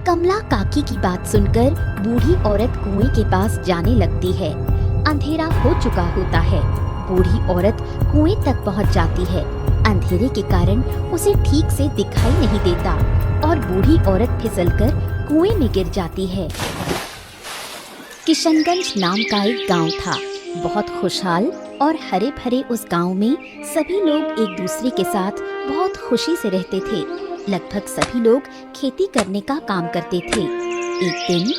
कमला काकी की बात सुनकर बूढ़ी औरत कुएं के पास जाने लगती है। अंधेरा हो चुका होता है। बूढ़ी औरत कुएं तक पहुंच जाती है। अंधेरे के कारण उसे ठीक से दिखाई नहीं देता और बूढ़ी औरत फिसलकर कुएं में गिर जाती है। किशनगंज नाम का एक गांव था। बहुत खुशहाल और हरे भरे उस गांव में सभी लोग एक दूसरे के साथ बहुत खुशी से रहते थे। लगभग सभी लोग खेती करने का काम करते थे। एक दिन,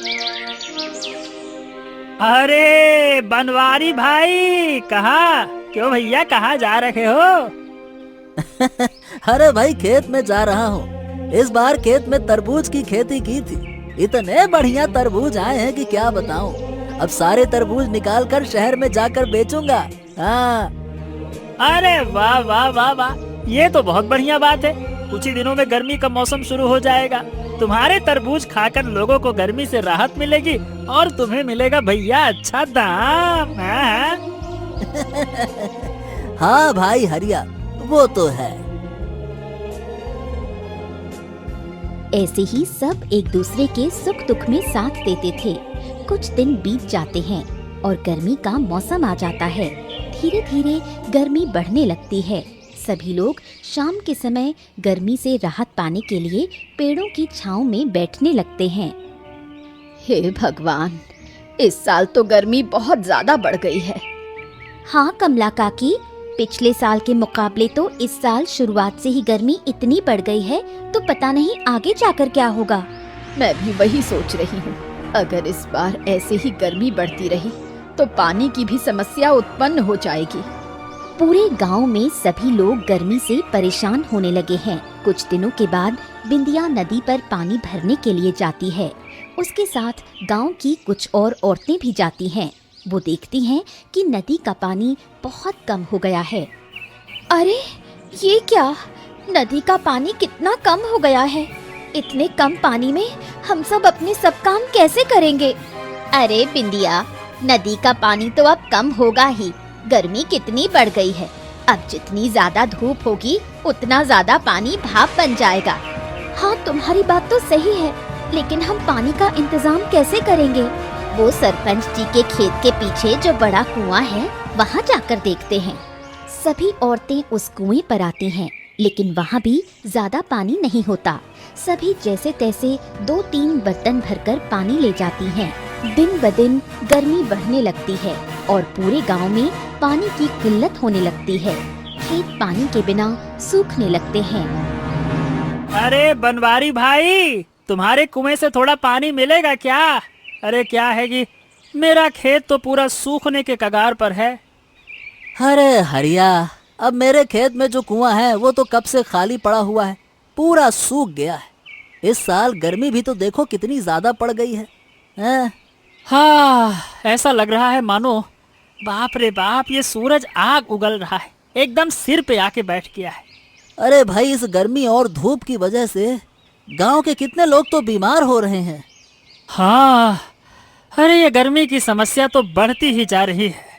अरे बनवारी भाई, क्यों भैया, कहाँ जा रहे हो? अरे भाई, खेत में जा रहा हूँ। इस बार खेत में तरबूज की खेती की थी। इतने बढ़िया तरबूज आए हैं कि क्या बताऊं। अब सारे तरबूज निकाल कर शहर में जाकर बेचूंगा। हाँ। अरे वाह वाह वाह वाह, ये तो बहुत बढ़िया बात है। कुछ ही दिनों में गर्मी का मौसम शुरू हो जाएगा। तुम्हारे तरबूज खाकर लोगों को गर्मी से राहत मिलेगी और तुम्हें मिलेगा भैया अच्छा दाम। हाँ। हाँ भाई हरिया, वो तो है। ऐसे ही सब एक दूसरे के सुख दुख में साथ देते थे। कुछ दिन बीत जाते हैं और गर्मी का मौसम आ जाता है। धीरे धीरे गर्मी बढ़ने लगती है। सभी लोग शाम के समय गर्मी से राहत पाने के लिए पेड़ों की छांव में बैठने लगते हैं। हे भगवान, इस साल तो गर्मी बहुत ज्यादा बढ़ गई है। हाँ कमला काकी, पिछले साल के मुकाबले तो इस साल शुरुआत से ही गर्मी इतनी बढ़ गई है, तो पता नहीं आगे जाकर क्या होगा। मैं भी वही सोच रही हूँ। अगर इस बार ऐसे ही गर्मी बढ़ती रही तो पानी की भी समस्या उत्पन्न हो जाएगी। पूरे गांव में सभी लोग गर्मी से परेशान होने लगे हैं। कुछ दिनों के बाद बिंदिया नदी पर पानी भरने के लिए जाती है। उसके साथ गांव की कुछ और औरतें भी जाती हैं। वो देखती हैं कि नदी का पानी बहुत कम हो गया है। अरे ये क्या, नदी का पानी कितना कम हो गया है। इतने कम पानी में हम सब अपने सब काम कैसे करेंगे। अरे बिंदिया, नदी का पानी तो अब कम होगा ही। गर्मी कितनी बढ़ गई है। अब जितनी ज्यादा धूप होगी उतना ज्यादा पानी भाप बन जाएगा। हाँ तुम्हारी बात तो सही है, लेकिन हम पानी का इंतजाम कैसे करेंगे। वो सरपंच जी के खेत के पीछे जो बड़ा कुआं है, वहाँ जाकर देखते हैं। सभी औरतें उस कुएं पर आती हैं, लेकिन वहाँ भी ज्यादा पानी नहीं होता। सभी जैसे तैसे 2-3 बर्तन भरकर पानी ले जाती हैं। दिन ब दिन गर्मी बढ़ने लगती है और पूरे गांव में पानी की किल्लत होने लगती है। खेत पानी के बिना सूखने लगते हैं। अरे बनवारी भाई, तुम्हारे कुएं से थोड़ा पानी मिलेगा क्या? अरे क्या है कि मेरा खेत तो पूरा सूखने के कगार पर है। अरे हरिया, अब मेरे खेत में जो कुआं है वो तो कब से खाली पड़ा हुआ है, पूरा सूख गया है। इस साल गर्मी भी तो देखो कितनी ज्यादा पड़ गई है। हाँ, ऐसा लग रहा है मानो बाप रे बाप, ये सूरज आग उगल रहा है, एकदम सिर पे आके बैठ गया है। अरे भाई, इस गर्मी और धूप की वजह से गांव के कितने लोग तो बीमार हो रहे हैं। हाँ, अरे ये गर्मी की समस्या तो बढ़ती ही जा रही है।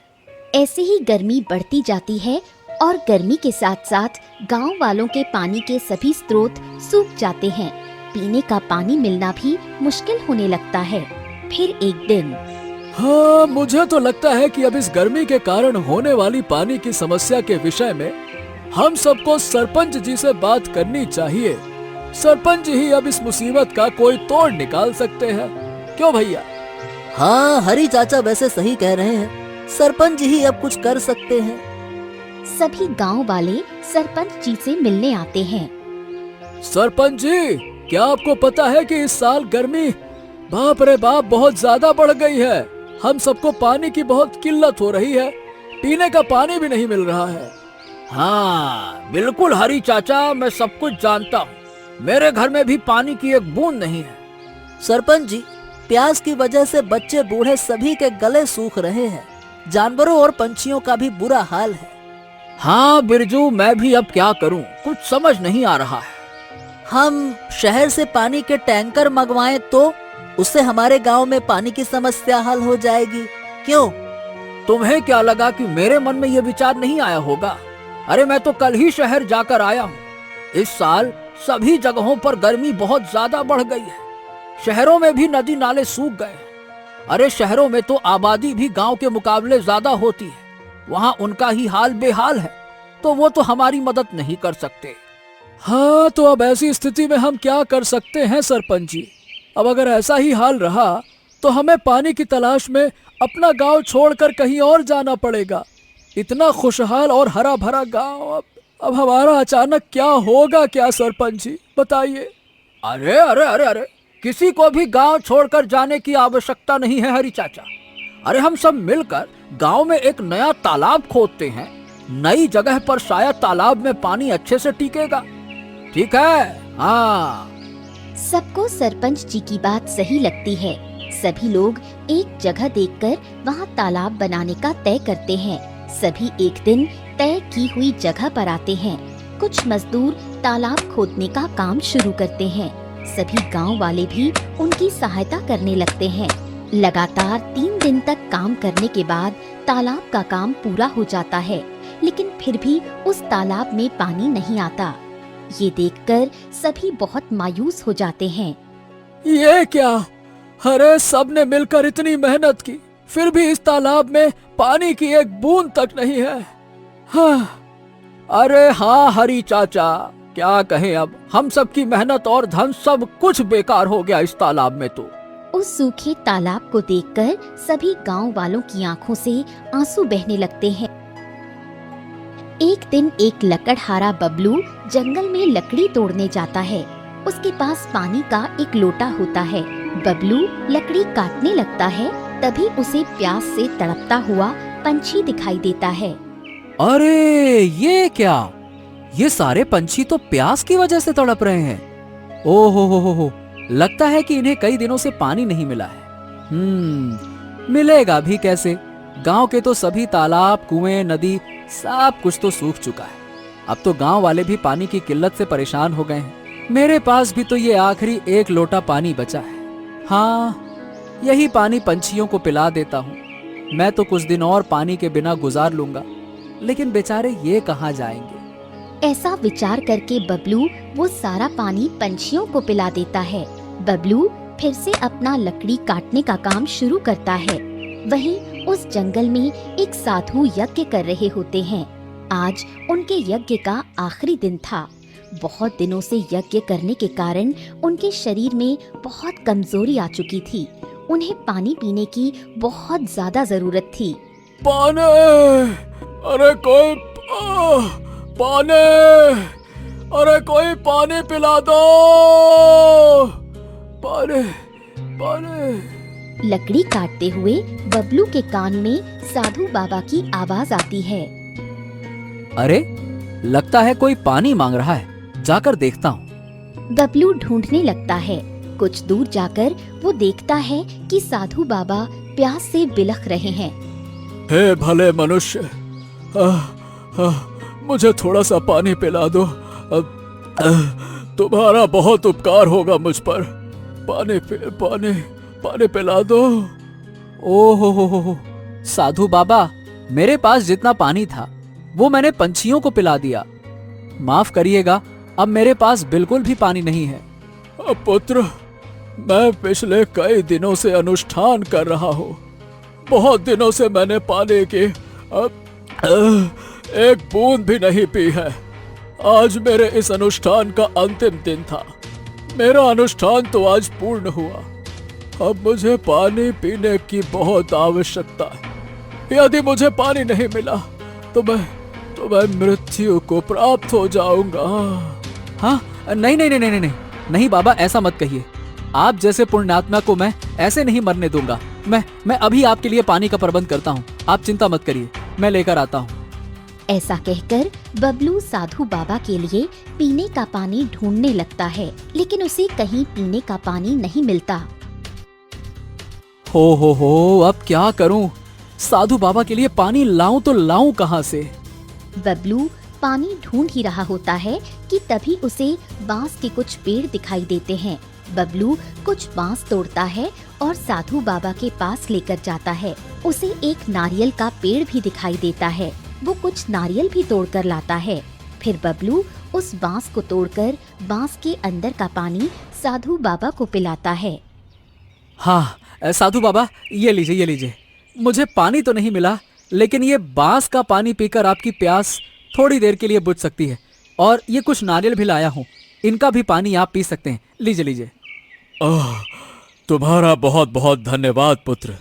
ऐसे ही गर्मी बढ़ती जाती है और गर्मी के साथ साथ गांव वालों के पानी के सभी स्रोत सूख जाते हैं। पीने का पानी मिलना भी मुश्किल होने लगता है। फिर एक दिन, हाँ, मुझे तो लगता है कि अब इस गर्मी के कारण होने वाली पानी की समस्या के विषय में हम सबको सरपंच जी से बात करनी चाहिए। सरपंच ही अब इस मुसीबत का कोई तोड़ निकाल सकते हैं, क्यों भैया? हाँ हरी चाचा वैसे सही कह रहे हैं। सरपंच ही अब कुछ कर सकते हैं। सभी गांव वाले सरपंच जी से मिलने आते हैं। सरपंच जी, क्या आपको पता है कि इस साल गर्मी बाप रे बाप बहुत ज्यादा बढ़ गई है। हम सबको पानी की बहुत किल्लत हो रही है। पीने का पानी भी नहीं मिल रहा है। हाँ बिल्कुल हरी चाचा, मैं सब कुछ जानता हूँ। मेरे घर में भी पानी की एक बूंद नहीं है। सरपंच जी, प्यास की वजह से बच्चे बूढ़े सभी के गले सूख रहे हैं। जानवरों और पंछियों का भी बुरा हाल है। हाँ बिरजू, मैं भी अब क्या करूँ, कुछ समझ नहीं आ रहा है। हम शहर से पानी के टैंकर मंगवाएं तो उससे हमारे गांव में पानी की समस्या हल हो जाएगी, क्यों? तुम्हें क्या लगा कि मेरे मन में ये विचार नहीं आया होगा? अरे मैं तो कल ही शहर जाकर आया हूँ। इस साल सभी जगहों पर गर्मी बहुत ज्यादा बढ़ गई है। शहरों में भी नदी नाले सूख गए। अरे शहरों में तो आबादी भी गांव के मुकाबले ज्यादा होती है, वहां उनका ही हाल बेहाल है, तो वो तो हमारी मदद नहीं कर सकते। हाँ, तो अब ऐसी स्थिति में हम क्या कर सकते हैं सरपंच जी? अब अगर ऐसा ही हाल रहा तो हमें पानी की तलाश में अपना गांव छोड़कर कहीं और जाना पड़ेगा। इतना खुशहाल और हरा भरा गांव, अब हमारा अचानक क्या होगा क्या सरपंच जी, बताइए। अरे अरे अरे अरे, किसी को भी गांव छोड़कर जाने की आवश्यकता नहीं है हरी चाचा। अरे हम सब मिलकर गांव में एक नया तालाब खोदते हैं। नई जगह पर शायद तालाब में पानी अच्छे से टिकेगा। ठीक है? हाँ। सबको सरपंच जी की बात सही लगती है। सभी लोग एक जगह देखकर वहाँ तालाब बनाने का तय करते हैं। सभी एक दिन तय की हुई जगह पर आते हैं। कुछ मजदूर तालाब खोदने का काम शुरू करते हैं। सभी गांव वाले भी उनकी सहायता करने लगते हैं। लगातार 3 दिन तक काम करने के बाद तालाब का काम पूरा हो जाता है, लेकिन फिर भी उस तालाब में पानी नहीं आता। ये देखकर सभी बहुत मायूस हो जाते हैं। ये क्या? अरे सबने मिलकर इतनी मेहनत की, फिर भी इस तालाब में पानी की एक बूंद तक नहीं है। हाँ। अरे हाँ हरी चाचा, क्या कहें, अब हम सब की मेहनत और धन सब कुछ बेकार हो गया इस तालाब में। तो उस सूखे तालाब को देखकर सभी गांव वालों की आंखों से आंसू बहने लगते हैं। एक दिन एक लकड़हारा बबलू जंगल में लकड़ी तोड़ने जाता है। उसके पास पानी का एक लोटा होता है। बबलू लकड़ी काटने लगता है, तभी उसे प्यास से तड़पता हुआ पंछी दिखाई देता है। अरे ये क्या? ये सारे पंछी तो प्यास की वजह से तड़प रहे हैं। ओहो हो, लगता है कि इन्हें कई दिनों से पानी नहीं मिला है। मिलेगा भी कैसे? गांव के तो सभी तालाब, कुएं, नदी सब कुछ तो सूख चुका है। अब तो गांव वाले भी पानी की किल्लत से परेशान हो गए हैं। मेरे पास भी तो ये आखिरी एक लोटा पानी बचा है। हाँ, यही पानी पंछियों को पिला देता हूँ। मैं तो कुछ दिन और पानी के बिना गुजार लूंगा, लेकिन बेचारे ये कहाँ जाएंगे। ऐसा विचार करके बबलू वो सारा पानी पंछियों को पिला देता है। बबलू फिर से अपना लकड़ी काटने का काम शुरू करता है। वहीं उस जंगल में एक साधु यज्ञ कर रहे होते हैं। आज उनके यज्ञ का आखिरी दिन था। बहुत दिनों से यज्ञ करने के कारण उनके शरीर में बहुत कमजोरी आ चुकी थी। उन्हें पानी पीने की बहुत ज्यादा जरूरत थी। पानी! अरे कोई पानी! अरे कोई पानी पिला दो! पानी! पानी! लकड़ी काटते हुए बबलू के कान में साधु बाबा की आवाज आती है। अरे लगता है कोई पानी मांग रहा है, जाकर देखता हूँ। बबलू ढूंढने लगता है। कुछ दूर जाकर वो देखता है कि साधु बाबा प्यास से बिलख रहे हैं। हे भले मनुष्य, मुझे थोड़ा सा पानी पिला दो। तुम्हारा बहुत उपकार होगा मुझ पर। पानी पिला दो। ओहो हो, साधु बाबा, मेरे पास जितना पानी था वो मैंने पंछियों को पिला दिया। माफ करिएगा, अब मेरे पास बिल्कुल भी पानी नहीं है। पुत्र, मैं पिछले कई दिनों से अनुष्ठान कर रहा हूँ। बहुत दिनों से मैंने पानी की एक बूंद भी नहीं पी है। आज मेरे इस अनुष्ठान का अंतिम दिन था। मेरा अनुष्ठान तो आज पूर्ण हुआ। अब मुझे पानी पीने की बहुत आवश्यकता है। यदि मुझे पानी नहीं मिला तो मैं मृत्यु को प्राप्त हो जाऊंगा। हाँ, नहीं बाबा, ऐसा मत कहिए। आप जैसे पुण्यात्मा को मैं ऐसे नहीं मरने दूंगा। मैं अभी आपके लिए पानी का प्रबंध करता हूँ। आप चिंता मत करिए, मैं लेकर आता हूँ। ऐसा कहकर बबलू साधु बाबा के लिए पीने का पानी ढूंढने लगता है, लेकिन उसे कहीं पीने का पानी नहीं मिलता। हो, अब क्या करूं? साधु बाबा के लिए पानी लाऊं तो लाऊं कहां से? बबलू पानी ढूंढ ही रहा होता है कि तभी उसे बांस के कुछ पेड़ दिखाई देते हैं। बबलू कुछ बांस तोड़ता है और साधु बाबा के पास लेकर जाता है। उसे एक नारियल का पेड़ भी दिखाई देता है। वो कुछ नारियल भी तोड़कर लाता है। फिर बबलू उस बांस को तोड़कर बांस के अंदर का पानी साधु बाबा को पिलाता है। हाँ साधु बाबा, ये लीजिए ये लीजिए। मुझे पानी तो नहीं मिला, लेकिन ये बांस का पानी पीकर आपकी प्यास थोड़ी देर के लिए बुझ सकती है। और ये कुछ नारियल भी लाया हूँ, इनका भी पानी आप पी सकते हैं। लीजिए लीजिए। तुम्हारा बहुत बहुत धन्यवाद पुत्र।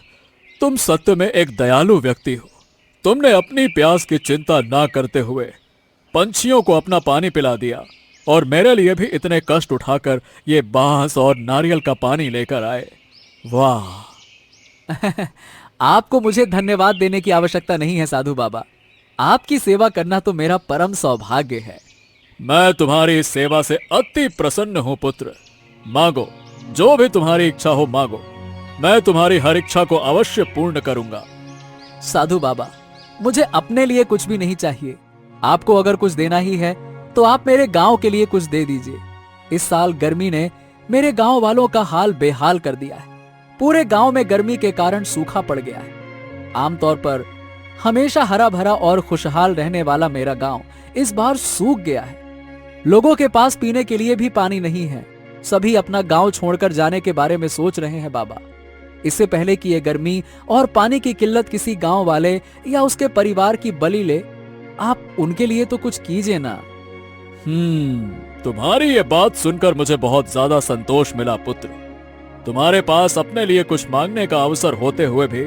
तुम सत्य में एक दयालु व्यक्ति हो। तुमने अपनी प्यास की चिंता ना करते हुए पंछियों को अपना पानी पिला दिया और मेरे लिए भी इतने कष्ट उठाकर ये बांस और नारियल का पानी लेकर आए। वाह! आपको मुझे धन्यवाद देने की आवश्यकता नहीं है साधु बाबा। आपकी सेवा करना तो मेरा परम सौभाग्य है। मैं तुम्हारी इस सेवा से अति प्रसन्न हूं पुत्र। मांगो, जो भी तुम्हारी इच्छा हो मांगो, मैं तुम्हारी हर इच्छा को अवश्य पूर्ण करूंगा। साधु बाबा, मुझे अपने लिए कुछ भी नहीं चाहिए। आपको अगर कुछ देना ही है तो आप मेरे गांव के लिए कुछ दे दीजिए। इस साल गर्मी ने मेरे गांव वालों का हाल बेहाल कर दिया है। पूरे गांव में गर्मी के कारण सूखा पड़ गया है। आमतौर पर हमेशा हरा भरा और खुशहाल रहने वाला मेरा गांव इस बार सूख गया है। लोगों के पास पीने के लिए भी पानी नहीं है। सभी अपना गांव छोड़कर जाने के बारे में सोच रहे हैं बाबा। इससे पहले कि ये गर्मी और पानी की किल्लत किसी गांव वाले या उसके परिवार की बलि ले, आप उनके लिए तो कुछ कीजिए ना। तुम्हारी ये बात सुनकर मुझे बहुत ज्यादा संतोष मिला पुत्र। तुम्हारे पास अपने लिए कुछ मांगने का अवसर होते हुए भी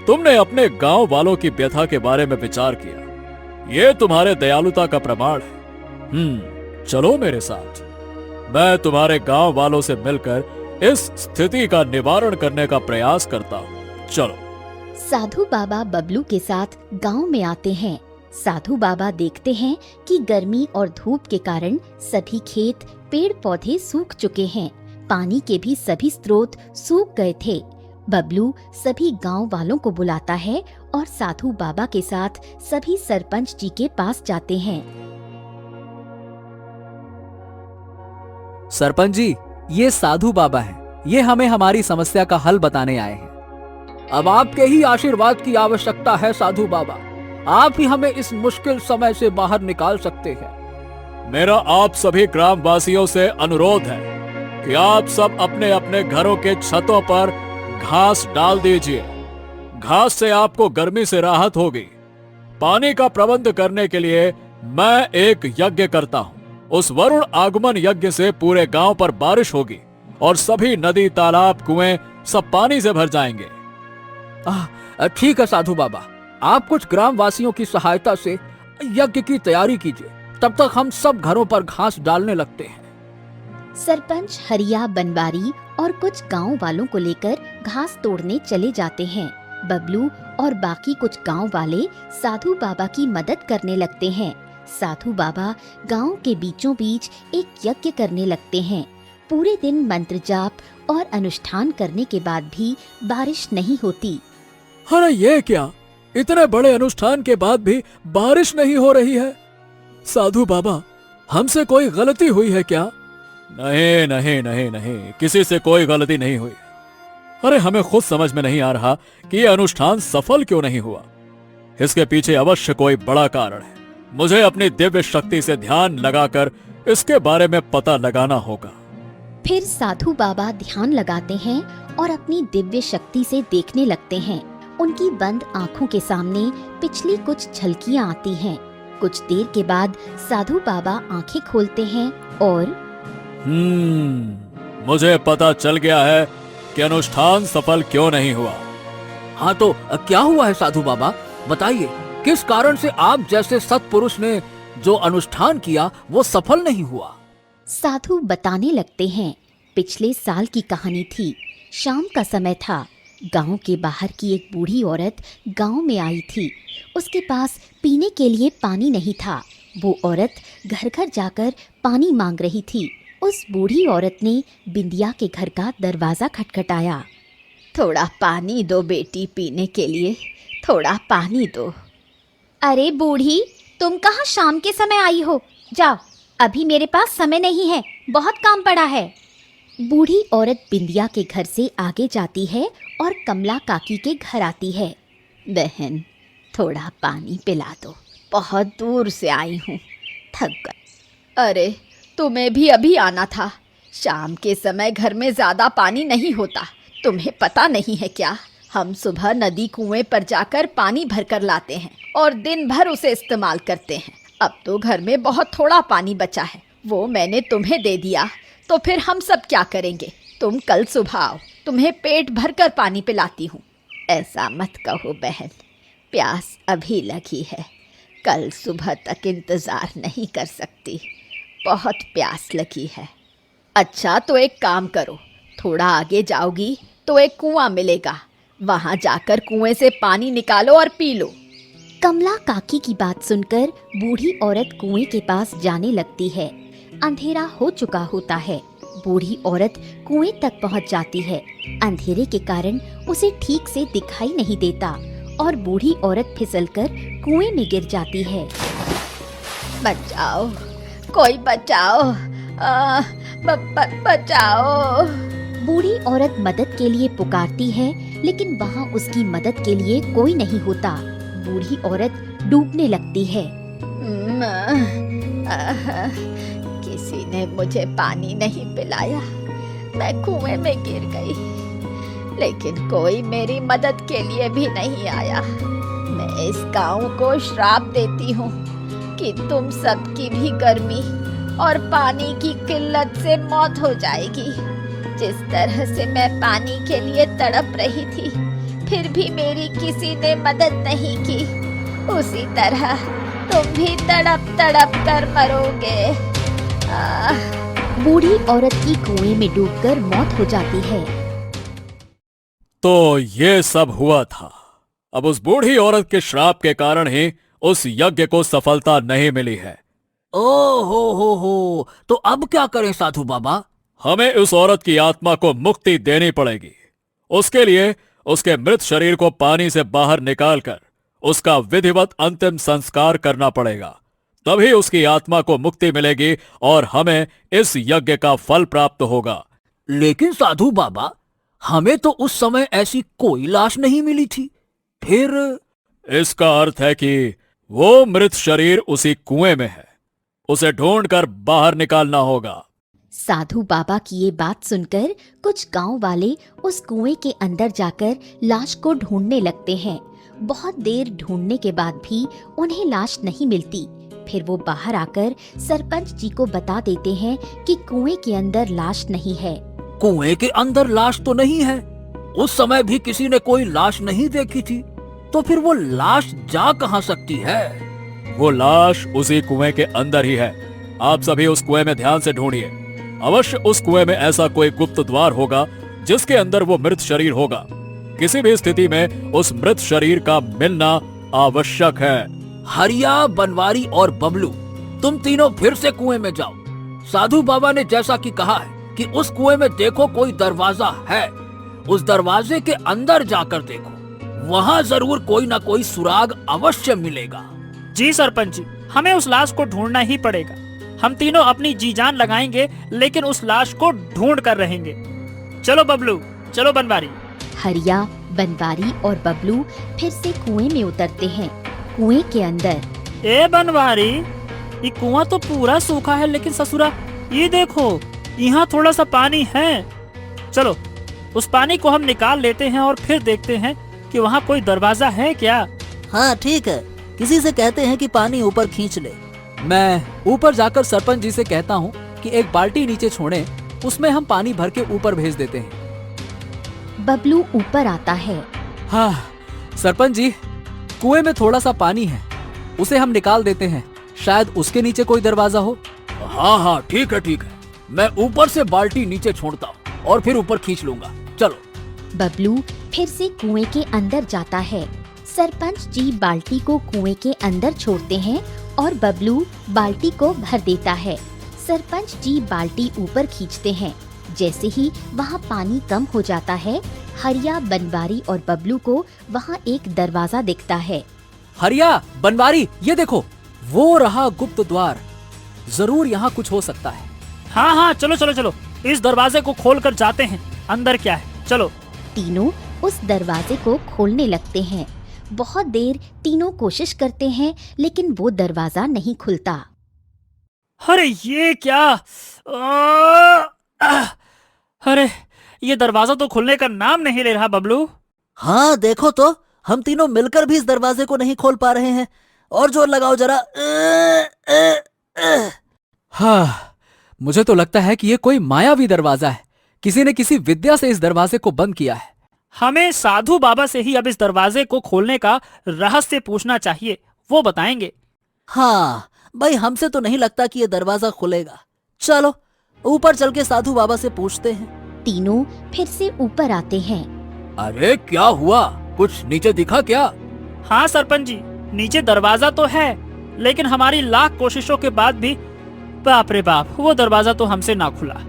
तुमने अपने गांव वालों की व्यथा के बारे में विचार किया। ये तुम्हारे दयालुता का प्रमाण है। चलो मेरे साथ, मैं तुम्हारे गांव वालों से मिलकर इस स्थिति का निवारण करने का प्रयास करता हूँ। चलो। साधु बाबा बबलू के साथ गांव में आते हैं। साधु बाबा देखते हैं कि गर्मी और धूप के कारण सभी खेत, पेड़ पौधे सूख चुके हैं। पानी के भी सभी स्रोत सूख गए थे। बबलू सभी गांव वालों को बुलाता है और साधु बाबा के साथ सभी सरपंच जी के पास जाते हैं। सरपंच जी, ये साधु बाबा हैं। ये हमें हमारी समस्या का हल बताने आए हैं। अब आपके ही आशीर्वाद की आवश्यकता है साधु बाबा। आप ही हमें इस मुश्किल समय से बाहर निकाल सकते हैं। मेरा आप सभी ग्रामवासियों से अनुरोध है कि आप सब अपने अपने घरों के छतों पर घास डाल दीजिए। घास से आपको गर्मी से राहत होगी। पानी का प्रबंध करने के लिए मैं एक यज्ञ करता हूँ। उस वरुण आगमन यज्ञ से पूरे गांव पर बारिश होगी और सभी नदी, तालाब, कुएं सब पानी से भर जाएंगे। ठीक है साधु बाबा, आप कुछ ग्रामवासियों की सहायता से यज्ञ की तैयारी कीजिए। तब तक हम सब घरों पर घास डालने लगते हैं। सरपंच हरिया, बनवारी और कुछ गांव वालों को लेकर घास तोड़ने चले जाते हैं। बबलू और बाकी कुछ गांव वाले साधु बाबा की मदद करने लगते हैं। साधु बाबा गांव के बीचों बीच एक यज्ञ करने लगते हैं। पूरे दिन मंत्र जाप और अनुष्ठान करने के बाद भी बारिश नहीं होती। अरे ये क्या, इतने बड़े अनुष्ठान के बाद भी बारिश नहीं हो रही है। साधु बाबा, हमसे कोई गलती हुई है क्या? नहीं नहीं नहीं नहीं, किसी से कोई गलती नहीं हुई। अरे हमें खुद समझ में नहीं आ रहा कि यह अनुष्ठान सफल क्यों नहीं हुआ। इसके पीछे अवश्य कोई बड़ा कारण है। मुझे अपनी दिव्य शक्ति से ध्यान लगाकर इसके बारे में पता लगाना होगा। फिर साधु बाबा ध्यान लगाते हैं और अपनी दिव्य शक्ति से देखने लगते हैं। उनकी बंद आंखों के सामने पिछली कुछ झलकियां आती हैं। कुछ देर के बाद साधु बाबा आंखें खोलते हैं और मुझे पता चल गया है कि अनुष्ठान सफल क्यों नहीं हुआ। हाँ तो क्या हुआ है साधु बाबा, बताइए। किस कारण से आप जैसे सत्पुरुष ने जो अनुष्ठान किया वो सफल नहीं हुआ? साधु बताने लगते हैं। पिछले साल की कहानी थी। शाम का समय था। गांव के बाहर की एक बूढ़ी औरत गांव में आई थी। उसके पास पीने के लिए पानी नहीं था। वो औरत घर घर जाकर पानी मांग रही थी। उस बूढ़ी औरत ने बिंदिया के घर का दरवाजा खटखटाया। थोड़ा पानी दो बेटी, पीने के लिए थोड़ा पानी दो। अरे बूढ़ी, तुम कहाँ शाम के समय आई हो? जाओ, अभी मेरे पास समय नहीं है, बहुत काम पड़ा है। बूढ़ी औरत बिंदिया के घर से आगे जाती है और कमला काकी के घर आती है। बहन, थोड़ा पानी पिला दो, बहुत दूर से आई हूँ, थक गई। अरे तुम्हें भी अभी आना था। शाम के समय घर में ज़्यादा पानी नहीं होता, तुम्हें पता नहीं है क्या, हम सुबह नदी कुएं पर जाकर पानी भरकर लाते हैं और दिन भर उसे इस्तेमाल करते हैं। अब तो घर में बहुत थोड़ा पानी बचा है, वो मैंने तुम्हें दे दिया, तो फिर हम सब क्या करेंगे? तुम कल सुबह आओ, तुम्हें पेट भरकर पानी पिलाती हूँ। ऐसा मत कहो बहन, प्यास अभी लगी है, कल सुबह तक इंतज़ार नहीं कर सकती, बहुत प्यास लगी है। अच्छा तो एक काम करो, थोड़ा आगे जाओगी तो एक कुआं मिलेगा, वहाँ जाकर कुएं से पानी निकालो और पी लो। कमला काकी की बात सुनकर बूढ़ी औरत कुएं के पास जाने लगती है। अंधेरा हो चुका होता है। बूढ़ी औरत कुएं तक पहुंच जाती है। अंधेरे के कारण उसे ठीक से दिखाई नहीं देता और बूढ़ी औरत फिसलकर कुएं में गिर जाती है। बचाओ, कोई बचाओ, बचाओ। बूढ़ी औरत मदद के लिए पुकारती है, लेकिन वहाँ उसकी मदद के लिए कोई नहीं होता। बूढ़ी औरत डूबने लगती है। किसी ने मुझे पानी नहीं पिलाया, मैं कुएं में गिर गई, लेकिन कोई मेरी मदद के लिए भी नहीं आया। मैं इस गांव को श्राप देती हूँ कि तुम सबकी भी गर्मी और पानी की किल्लत से मौत हो जाएगी। जिस तरह से मैं पानी के लिए तड़प रही थी, फिर भी मेरी किसी ने मदद नहीं की, उसी तरह तुम भी तड़प तड़प कर मरोगे। बूढ़ी औरत की कुएं में डूबकर मौत हो जाती है। तो ये सब हुआ था। अब उस बूढ़ी औरत के श्राप के कारण ही उस यज्ञ को सफलता नहीं मिली है। ओ हो, तो अब क्या करें साधु बाबा? हमें उस औरत की आत्मा को मुक्ति देनी पड़ेगी। उसके लिए उसके मृत शरीर को पानी से बाहर निकालकर उसका विधिवत अंतिम संस्कार करना पड़ेगा। तभी उसकी आत्मा को मुक्ति मिलेगी और हमें इस यज्ञ का फल प्राप्त होगा। लेकिन साधु बाबा, हमें तो उस समय ऐसी कोई लाश नहीं मिली थी। फिर इसका अर्थ है कि वो मृत शरीर उसी कुएं में है। उसे ढूंढकर बाहर निकालना होगा। साधु बाबा की ये बात सुनकर कुछ गांव वाले उस कुएं के अंदर जाकर लाश को ढूंढने लगते हैं। बहुत देर ढूंढने के बाद भी उन्हें लाश नहीं मिलती। फिर वो बाहर आकर सरपंच जी को बता देते हैं कि कुएं के अंदर लाश नहीं है। कुएं के अंदर लाश तो नहीं है, उस समय भी किसी ने कोई लाश नहीं देखी थी, तो फिर वो लाश जा कहां सकती है? वो लाश उसी कुएं के अंदर ही है। आप सभी उस कुएं में ध्यान से ढूंढिए। अवश्य उस कुएं में ऐसा कोई गुप्त द्वार होगा जिसके अंदर वो मृत शरीर होगा। किसी भी स्थिति में उस मृत शरीर का मिलना आवश्यक है। हरिया, बनवारी और बबलू, तुम तीनों फिर से कुएं में जाओ। साधु बाबा ने जैसा कि कहा है कि उस कुएं में देखो कोई दरवाजा है, उस दरवाजे के अंदर जाकर देखो, वहाँ जरूर कोई ना कोई सुराग अवश्य मिलेगा। जी सरपंच जी, हमें उस लाश को ढूंढना ही पड़ेगा। हम तीनों अपनी जी जान लगाएंगे, लेकिन उस लाश को ढूंढ कर रहेंगे। चलो बबलू, चलो बनवारी। हरिया, बनवारी और बबलू फिर से कुएं में उतरते हैं। कुएं के अंदर ए बनवारी, ये कुआं तो पूरा सूखा है, लेकिन ससुरा ये देखो, यहाँ थोड़ा सा पानी है। चलो उस पानी को हम निकाल लेते हैं और फिर देखते हैं कि वहाँ कोई दरवाजा है क्या। हाँ ठीक है, किसी से कहते हैं कि पानी ऊपर खींच ले। मैं ऊपर जाकर सरपंच जी से कहता हूँ कि एक बाल्टी नीचे छोड़ें, उसमें हम पानी भर के ऊपर भेज देते हैं। बबलू ऊपर आता है। हाँ सरपंच जी, कुएं में थोड़ा सा पानी है, उसे हम निकाल देते हैं, शायद उसके नीचे कोई दरवाजा हो। हाँ, ठीक है, मैं ऊपर से बाल्टी नीचे छोड़ता हूँ और फिर ऊपर खींच लूंगा। चलो। बबलू फिर से कुएं के अंदर जाता है। सरपंच जी बाल्टी को कुएं के अंदर छोड़ते हैं और बबलू बाल्टी को भर देता है। सरपंच जी बाल्टी ऊपर खींचते हैं। जैसे ही वहाँ पानी कम हो जाता है, हरिया, बनवारी और बबलू को वहाँ एक दरवाजा दिखता है। हरिया, बनवारी, ये देखो, वो रहा गुप्त द्वार। जरूर यहाँ कुछ हो सकता है। हाँ, चलो, इस दरवाजे को खोल कर जाते हैं, अंदर क्या है। चलो। तीनों उस दरवाजे को खोलने लगते हैं। बहुत देर तीनों कोशिश करते हैं, लेकिन वो दरवाजा नहीं खुलता। अरे ये क्या? अरे ये दरवाजा तो खुलने का नाम नहीं ले रहा बबलू। हाँ देखो तो, हम तीनों मिलकर भी इस दरवाजे को नहीं खोल पा रहे हैं। और जोर लगाओ जरा। हाँ, मुझे तो लगता है कि ये कोई मायावी दरवाजा है। किसी ने किसी विद्या से इस दरवाजे को बंद किया है। हमें साधु बाबा से ही अब इस दरवाजे को खोलने का रहस्य पूछना चाहिए, वो बताएंगे। हाँ भाई, हमसे तो नहीं लगता कि ये दरवाजा खुलेगा। चलो ऊपर चल के साधु बाबा से पूछते हैं। तीनों फिर से ऊपर आते हैं। अरे क्या हुआ, कुछ नीचे दिखा क्या? हाँ सरपंच जी, नीचे दरवाजा तो है, लेकिन हमारी लाख कोशिशों के बाद भी बाप रे बाप, वो दरवाजा तो हमसे ना खुला।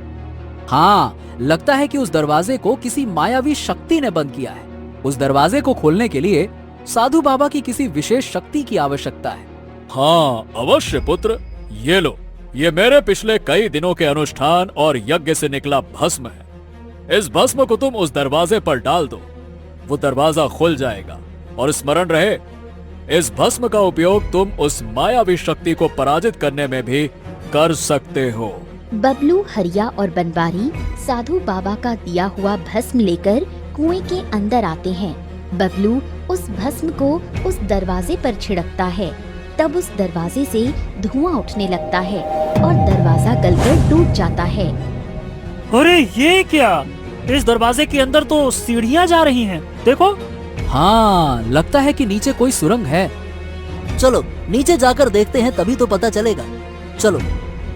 हाँ, लगता है कि उस दरवाजे को किसी मायावी शक्ति ने बंद किया है। उस दरवाजे को खोलने के लिए साधु बाबा की किसी विशेष शक्ति की आवश्यकता है। हाँ अवश्य पुत्र, ये लो, ये मेरे पिछले कई दिनों के अनुष्ठान और यज्ञ से निकला भस्म है। इस भस्म को तुम उस दरवाजे पर डाल दो, वो दरवाजा खुल जाएगा। और स्मरण रहे, इस भस्म का उपयोग तुम उस मायावी शक्ति को पराजित करने में भी कर सकते हो। बबलू, हरिया और बनवारी साधु बाबा का दिया हुआ भस्म लेकर कुएं के अंदर आते हैं। बबलू उस भस्म को उस दरवाजे पर छिड़कता है। तब उस दरवाजे से धुआं उठने लगता है और दरवाजा गलकर टूट जाता है। अरे ये क्या, इस दरवाजे के अंदर तो सीढ़ियाँ जा रही हैं, देखो। हाँ, लगता है कि नीचे कोई सुरंग है। चलो नीचे जाकर देखते हैं, तभी तो पता चलेगा। चलो।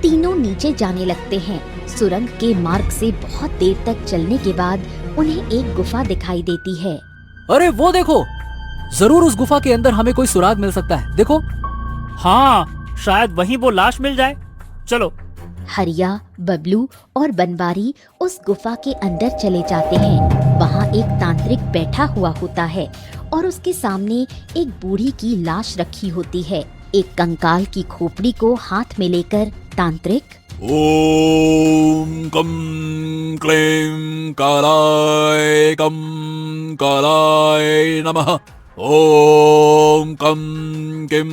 तीनों नीचे जाने लगते हैं। सुरंग के मार्ग से बहुत देर तक चलने के बाद उन्हें एक गुफा दिखाई देती है। अरे वो देखो, जरूर उस गुफा के अंदर हमें कोई सुराग मिल सकता है। देखो। हाँ, शायद वहीं वो लाश मिल जाए। चलो। हरिया, बबलू और बनवारी उस गुफा के अंदर चले जाते हैं। वहाँ एक तांत्रिक बैठा हुआ होता है और उसके सामने एक बूढ़ी की लाश रखी होती है। एक कंकाल की खोपड़ी को हाथ में लेकर तांत्रिक ओम कम क्लीं कालाय नमः। ओम कम किम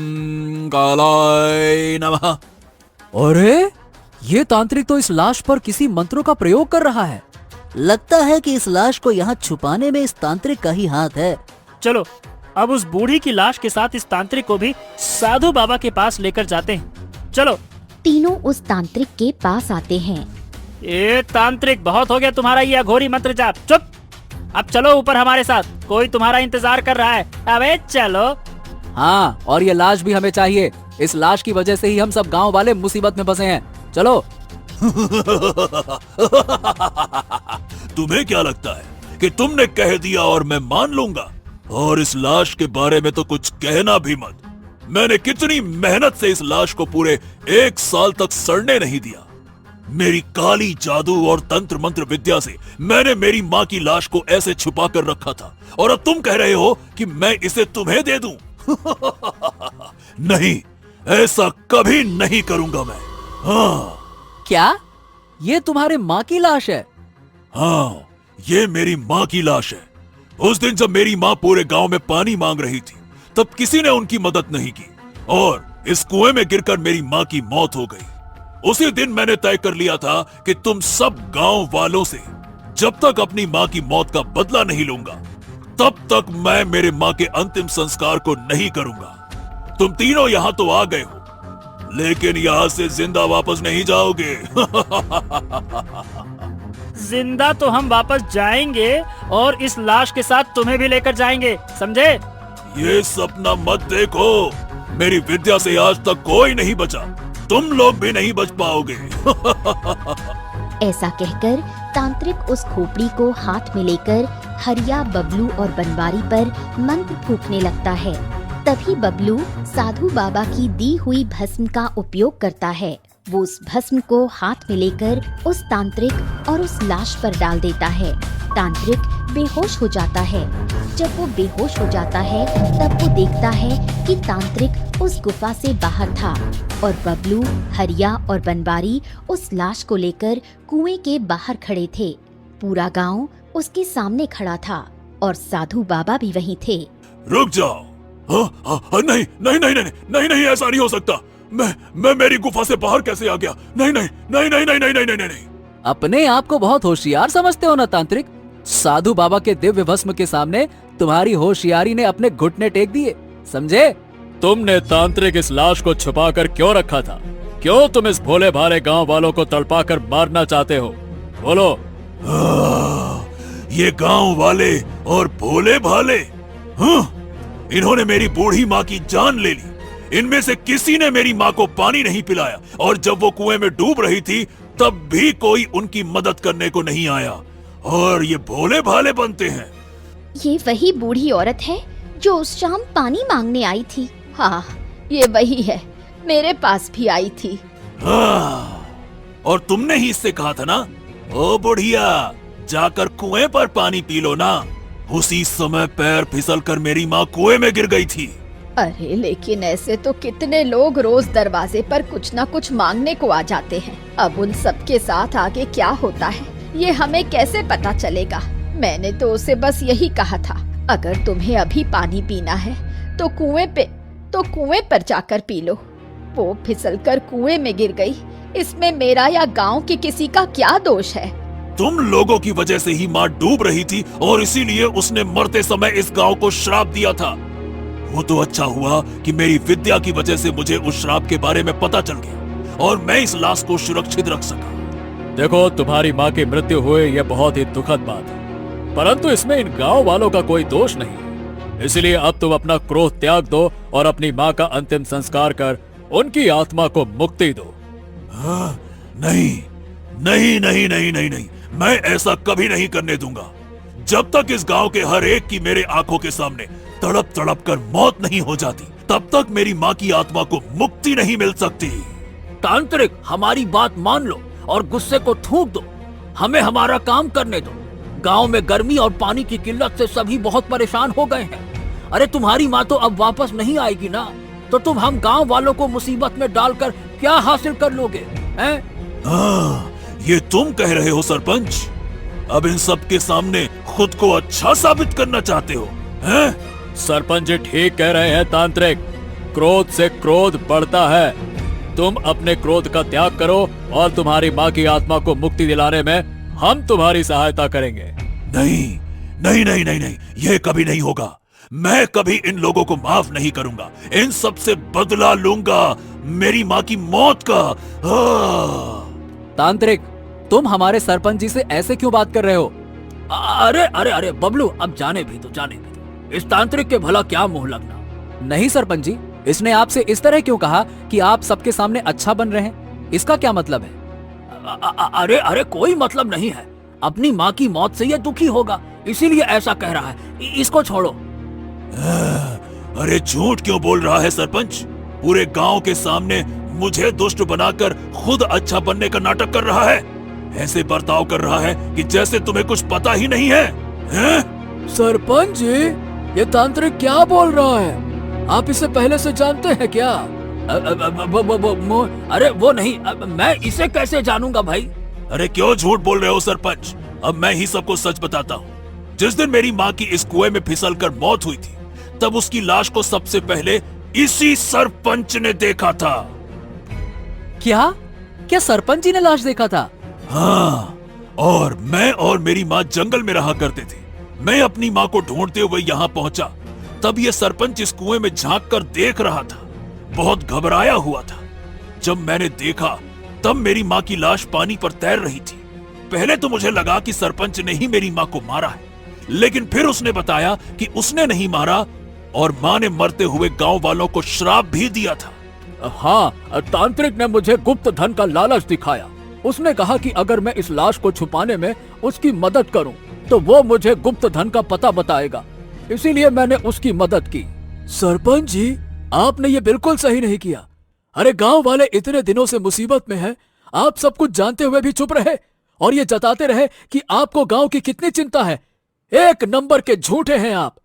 कालाय नमः। अरे ये तांत्रिक तो इस लाश पर किसी मंत्रों का प्रयोग कर रहा है। लगता है कि इस लाश को यहाँ छुपाने में इस तांत्रिक का ही हाथ है। चलो अब उस बूढ़ी की लाश के साथ इस तांत्रिक को भी साधु बाबा के पास लेकर जाते हैं। चलो। तीनों उस तांत्रिक के पास आते हैं। ये तांत्रिक, बहुत हो गया तुम्हारा ये अघोरी मंत्र जाप। चुप, अब चलो ऊपर हमारे साथ, कोई तुम्हारा इंतजार कर रहा है। अबे चलो। हाँ, और ये लाश भी हमें चाहिए। इस लाश की वजह से ही हम सब गांव वाले मुसीबत में फंसे हैं। चलो। तुम्हें क्या लगता है कि तुमने कह दिया और मैं मान लूंगा? और इस लाश के बारे में तो कुछ कहना भी मत। मैंने कितनी मेहनत से इस लाश को पूरे 1 साल तक सड़ने नहीं दिया। मेरी काली जादू और तंत्र मंत्र विद्या से मैंने मेरी माँ की लाश को ऐसे छुपा कर रखा था, और अब तुम कह रहे हो कि मैं इसे तुम्हें दे दूं? नहीं, ऐसा कभी नहीं करूंगा मैं। हाँ। क्या ये तुम्हारे माँ की लाश है? हाँ, ये मेरी माँ की लाश है। उस दिन जब मेरी माँ पूरे गांव में पानी मांग रही थी, तब किसी ने उनकी मदद नहीं की और इस कुएं में गिरकर मेरी माँ की मौत हो गई। उसी दिन मैंने तय कर लिया था कि तुम सब गांव वालों से जब तक अपनी माँ की मौत का बदला नहीं लूंगा, तब तक मैं मेरे माँ के अंतिम संस्कार को नहीं करूंगा। तुम तीनों यहाँ तो आ गए हो, लेकिन यहाँ से जिंदा वापस नहीं जाओगे। जिंदा तो हम वापस जाएंगे और इस लाश के साथ तुम्हें भी लेकर जाएंगे, समझे? ये सपना मत देखो, मेरी विद्या से आज तक कोई नहीं बचा, तुम लोग भी नहीं बच पाओगे। ऐसा कहकर तांत्रिक उस खोपड़ी को हाथ में लेकर हरिया, बबलू और बनवारी पर मंत्र फूंकने लगता है। तभी बबलू साधु बाबा की दी हुई भस्म का उपयोग करता है। वो उस भस्म को हाथ में लेकर उस तांत्रिक और उस लाश पर डाल देता है। तांत्रिक बेहोश हो जाता है। जब वो बेहोश हो जाता है तब वो देखता है कि तांत्रिक उस गुफा से बाहर था और बबलू, हरिया और बनवारी उस लाश को लेकर कुएं के बाहर खड़े थे। पूरा गांव उसके सामने खड़ा था और साधु बाबा भी वहीं थे। रुक जाओ। नहीं नहीं नहीं नहीं नहीं नहीं, ऐसा नहीं हो सकता। मैं मेरी गुफा से बाहर कैसे आ गया? नहीं नहीं नहीं नहीं नहीं नहीं नहीं नहीं नहीं। अपने आप को बहुत होशियार समझते हो ना तांत्रिक। साधु बाबा के दिव्य भस्म के सामने तुम्हारी होशियारी ने अपने घुटने टेक दिए, समझे? तुमने तांत्रिक इस लाश को छुपा कर क्यों रखा था? क्यों तुम इस भोले भाले गांव वालों को तड़पा कर मारना चाहते हो? बोलो। ये गांव वाले और भोले भाले, हाँ? इन्होंने मेरी बूढ़ी माँ की जान ले ली। इनमें से किसी ने मेरी माँ को पानी नहीं पिलाया, और जब वो कुएं में डूब रही थी तब भी कोई उनकी मदद करने को नहीं आया, और ये भोले भाले बनते हैं। ये वही बूढ़ी औरत है जो उस शाम पानी मांगने आई थी। हाँ, ये वही है, मेरे पास भी आई थी। हाँ, और तुमने ही इससे कहा था ना, ओ बुढ़िया जाकर कुएं पर पानी पी लो ना। उसी समय पैर फिसल कर मेरी माँ कुएं में गिर गई थी। अरे लेकिन ऐसे तो कितने लोग रोज दरवाजे पर कुछ ना कुछ मांगने को आ जाते हैं। अब उन सबके साथ आगे क्या होता है ये हमें कैसे पता चलेगा? मैंने तो उसे बस यही कहा था, अगर तुम्हें अभी पानी पीना है तो कुएं पर जाकर पी लो। वो फिसलकर कुएं में गिर गई, इसमें मेरा या गांव के किसी का क्या दोष है? तुम लोगों की वजह से ही माँ डूब रही थी, और इसीलिए उसने मरते समय इस गांव को श्राप दिया था। वो तो अच्छा हुआ कि मेरी विद्या की वजह से मुझे उस श्राप के बारे में पता चल गया, और मैं इस लाश को सुरक्षित रख सका। देखो, तुम्हारी माँ की मृत्यु हुए यह बहुत ही दुखद बात है, परंतु इसमें इन गांव वालों का कोई दोष नहीं है। इसलिए अब तुम अपना क्रोध त्याग दो और अपनी माँ का अंतिम संस्कार कर उनकी आत्मा को मुक्ति दो। हाँ, नहीं नहीं नहीं नहीं नहीं नहीं, मैं ऐसा कभी नहीं करने दूंगा। जब तक इस गांव के हर एक की मेरे आंखों के सामने तड़प तड़प कर मौत नहीं हो जाती, तब तक मेरी माँ की आत्मा को मुक्ति नहीं मिल सकती। तांत्रिक, हमारी बात मान लो और गुस्से को थूक दो। हमें हमारा काम करने दो। गांव में गर्मी और पानी की किल्लत से सभी बहुत परेशान हो गए हैं। अरे तुम्हारी माँ तो अब वापस नहीं आएगी ना, तो तुम हम गांव वालों को मुसीबत में डालकर क्या हासिल कर लोगे, हैं? हाँ, ये तुम कह रहे हो सरपंच? अब इन सब के सामने खुद को अच्छा साबित करना चाहते हो, हैं? सरपंच जी ठीक कह रहे हैं तांत्रिक, क्रोध से क्रोध बढ़ता है। तुम अपने क्रोध का त्याग करो और तुम्हारी माँ की आत्मा को मुक्ति दिलाने में हम तुम्हारी सहायता करेंगे। नहीं नहीं नहीं नहीं नहीं, ये कभी नहीं होगा। मैं कभी इन लोगों को माफ नहीं करूंगा। इन सब से बदला लूंगा, मेरी माँ की मौत का। तांत्रिक, तुम हमारे सरपंच जी से ऐसे क्यों बात कर रहे हो? अरे अरे अरे बबलू, अब जाने भी दो। इस तांत्रिक के भला क्या मुंह लगना। नहीं सरपंच जी, इसने आपसे इस तरह क्यों कहा कि आप सबके सामने अच्छा बन रहे हैं? इसका क्या मतलब है? अरे अरे कोई मतलब नहीं है। अपनी माँ की मौत से ये दुखी होगा, इसीलिए ऐसा कह रहा है। इसको छोड़ो। अरे झूठ क्यों बोल रहा है सरपंच? पूरे गांव के सामने मुझे दुष्ट बनाकर खुद अच्छा बनने का नाटक कर रहा है। ऐसे बर्ताव कर रहा है कि जैसे तुम्हें कुछ पता ही नहीं है, हैं? सरपंच जी, ये तांत्रिक क्या बोल रहा है? आप इसे पहले से जानते हैं क्या? अरे वो नहीं, मैं इसे कैसे जानूंगा भाई? अरे क्यों झूठ बोल रहे हो सरपंच? अब मैं ही सबको सच बताता हूँ। जिस दिन मेरी माँ की इस कुएं में फिसलकर मौत हुई थी, तब उसकी लाश को सबसे पहले इसी सरपंच ने देखा था। क्या सरपंच जी ने लाश देखा था? हाँ, और मैं और मेरी माँ जंगल में रहा करते थे। मैं अपनी माँ को ढूंढते हुए यहाँ पहुंचा, तब ये सरपंच इस कुएं में झांक कर देख रहा था। बहुत घबराया हुआ था। जब मैंने देखा तब मेरी माँ की लाश पानी पर तैर रही थी। पहले तो मुझे लगा कि सरपंच ने ही मेरी माँ को मारा है, लेकिन फिर उसने बताया कि उसने नहीं मारा, और माँ ने मरते हुए गांव वालों को श्राप भी दिया था। हाँ, तांत्रिक ने मुझे गुप्त धन का लालच दिखाया। उसने कहा कि अगर मैं इस लाश को छुपाने में उसकी मदद करूं, तो वो मुझे गुप्त धन का पता बताएगा। इसीलिए मैंने उसकी मदद की। सरपंच जी, आपने ये बिल्कुल सही नहीं किया। अरे गांव वाले इतने दिनों से मुसीबत में हैं, आप सब कुछ जानते हुए भी चुप रहे और ये जताते रहे कि आपको गांव की कितनी चिंता है। एक नंबर के झूठे हैं आप।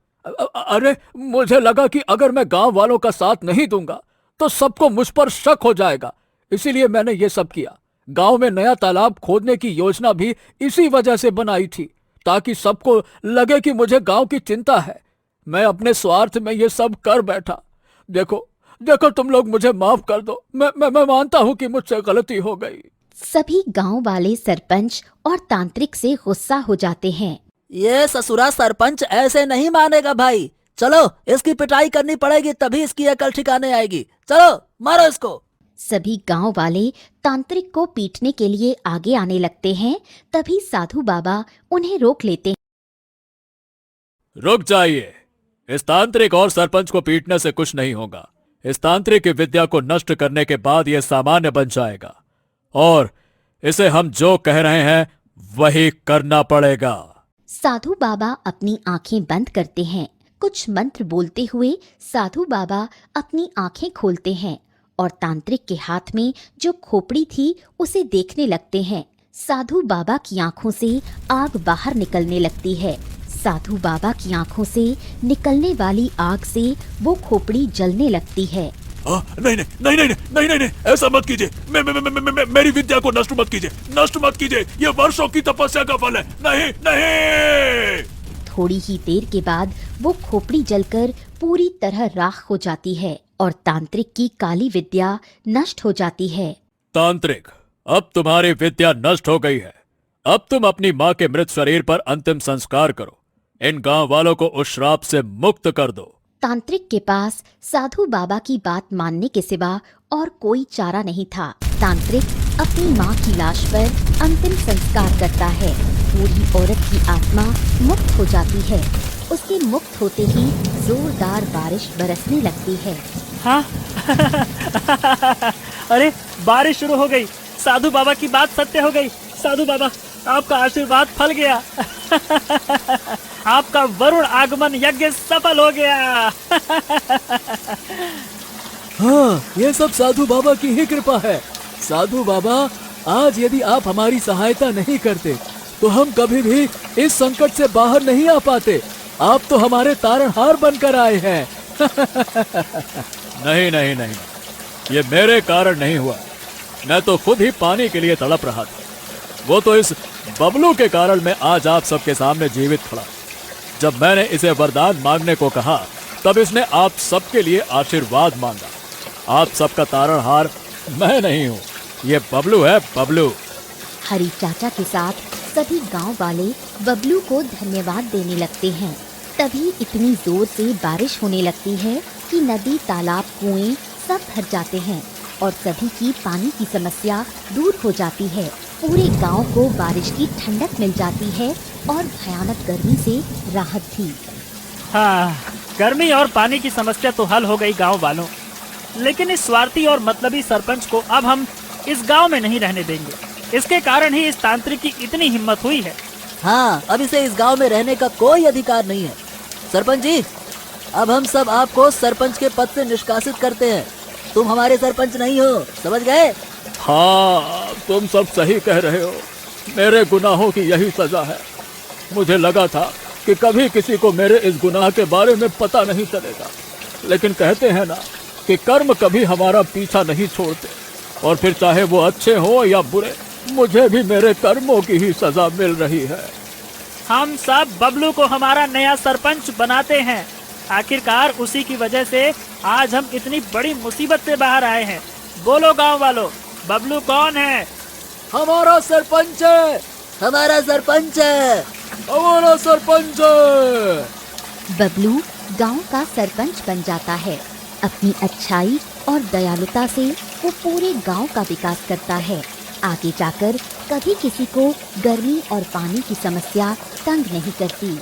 अरे मुझे लगा कि अगर मैं गांव वालों का साथ नहीं दूंगा तो सबको मुझ पर शक हो जाएगा, इसीलिए मैंने ये सब किया। गांव में नया तालाब खोदने की योजना भी इसी वजह से बनाई थी, ताकि सबको लगे कि मुझे गांव की चिंता है। मैं अपने स्वार्थ में ये सब कर बैठा। देखो तुम लोग मुझे माफ कर दो। मैं मानता हूँ कि मुझसे गलती हो गई। सभी गांव वाले सरपंच और तांत्रिक से गुस्सा हो जाते हैं। ये ससुरा सरपंच ऐसे नहीं मानेगा भाई। चलो इसकी पिटाई करनी पड़ेगी, तभी इसकी अकल ठिकाने आएगी। चलो मारो इसको। सभी गांव वाले तांत्रिक को पीटने के लिए आगे आने लगते हैं। तभी साधु बाबा उन्हें रोक लेते हैं। रुक जाइए, इस तांत्रिक और सरपंच को पीटने से कुछ नहीं होगा। इस तांत्रिक की विद्या को नष्ट करने के बाद यह सामान्य बन जाएगा और इसे हम जो कह रहे हैं वही करना पड़ेगा। साधु बाबा अपनी आंखें बंद करते हैं। कुछ मंत्र बोलते हुए साधु बाबा अपनी आंखें खोलते हैं और तांत्रिक के हाथ में जो खोपड़ी थी उसे देखने लगते हैं। साधु बाबा की आंखों से आग बाहर निकलने लगती है। साधु बाबा की आंखों से निकलने वाली आग से वो खोपड़ी जलने लगती है। नहीं नहीं नहीं नहीं नहीं नहीं नहीं, ऐसा मत कीजिए। मेरी विद्या को नष्ट मत कीजिए, नष्ट मत कीजिए। ये वर्षों की तपस्या का फल है। नहीं नहीं। थोड़ी ही देर के बाद वो खोपड़ी जलकर पूरी तरह राख हो जाती है और तांत्रिक की काली विद्या नष्ट हो जाती है। तांत्रिक, अब तुम्हारी विद्या नष्ट हो गई है। अब तुम अपनी माँ के मृत शरीर पर अंतिम संस्कार करो। इन गांव वालों को उस श्राप से मुक्त कर दो। तांत्रिक के पास साधु बाबा की बात मानने के सिवा और कोई चारा नहीं था। तांत्रिक अपनी माँ की लाश पर अंतिम संस्कार करता है। बूढ़ी औरत की आत्मा मुक्त हो जाती है। उसके मुक्त होते ही जोरदार बारिश बरसने लगती है। हाँ अरे बारिश शुरू हो गई। साधु बाबा की बात सत्य हो गई। साधु बाबा, आपका आशीर्वाद फल गया। आपका वरुण आगमन यज्ञ सफल हो गया। हाँ, ये सब साधु बाबा की ही कृपा है। साधु बाबा, आज यदि आप हमारी सहायता नहीं करते तो हम कभी भी इस संकट से बाहर नहीं आ पाते। आप तो हमारे तारणहार बनकर आए हैं। नहीं नहीं नहीं, ये मेरे कारण नहीं हुआ। मैं तो खुद ही पानी के लिए तड़प रहा था। वो तो इस बबलू के कारण मैं आज आप सबके सामने जीवित खड़ा। जब मैंने इसे वरदान मांगने को कहा तब इसने आप सबके लिए आशीर्वाद मांगा। आप सबका तारणहार मैं नहीं हूँ, ये बबलू है, बबलू। हरी चाचा के साथ सभी गांव वाले बबलू को धन्यवाद देने लगते हैं। तभी इतनी जोर से बारिश होने लगती है कि नदी, तालाब, कुएं सब भर जाते हैं और सभी की पानी की समस्या दूर हो जाती है। पूरे गांव को बारिश की ठंडक मिल जाती है और भयानक गर्मी से राहत थी। हाँ, गर्मी और पानी की समस्या तो हल हो गई गांव वालों। लेकिन इस स्वार्थी और मतलबी सरपंच को अब हम इस गांव में नहीं रहने देंगे। इसके कारण ही इस तांत्रिक की इतनी हिम्मत हुई है। हाँ, अब इसे इस गांव में रहने का कोई अधिकार नहीं है। सरपंच जी, अब हम सब आपको सरपंच के पद से निष्कासित करते हैं। तुम हमारे सरपंच नहीं हो, समझ गए? हाँ, तुम सब सही कह रहे हो। मेरे गुनाहों की यही सजा है। मुझे लगा था कि कभी किसी को मेरे इस गुनाह के बारे में पता नहीं चलेगा, लेकिन कहते हैं ना कि कर्म कभी हमारा पीछा नहीं छोड़ते, और फिर चाहे वो अच्छे हो या बुरे, मुझे भी मेरे कर्मों की ही सजा मिल रही है। हम सब बबलू को हमारा नया सरपंच बनाते हैं। आखिरकार उसी की वजह से आज हम इतनी बड़ी मुसीबत से बाहर आए हैं। बोलो गांव वालों, बबलू कौन है? हमारा सरपंच है, हमारा सरपंच है, हमारा सरपंच है। बबलू गांव का सरपंच बन जाता है। अपनी अच्छाई और दयालुता से वो पूरे गांव का विकास करता है। आगे जाकर कभी किसी को गर्मी और पानी की समस्या तंग नहीं करती।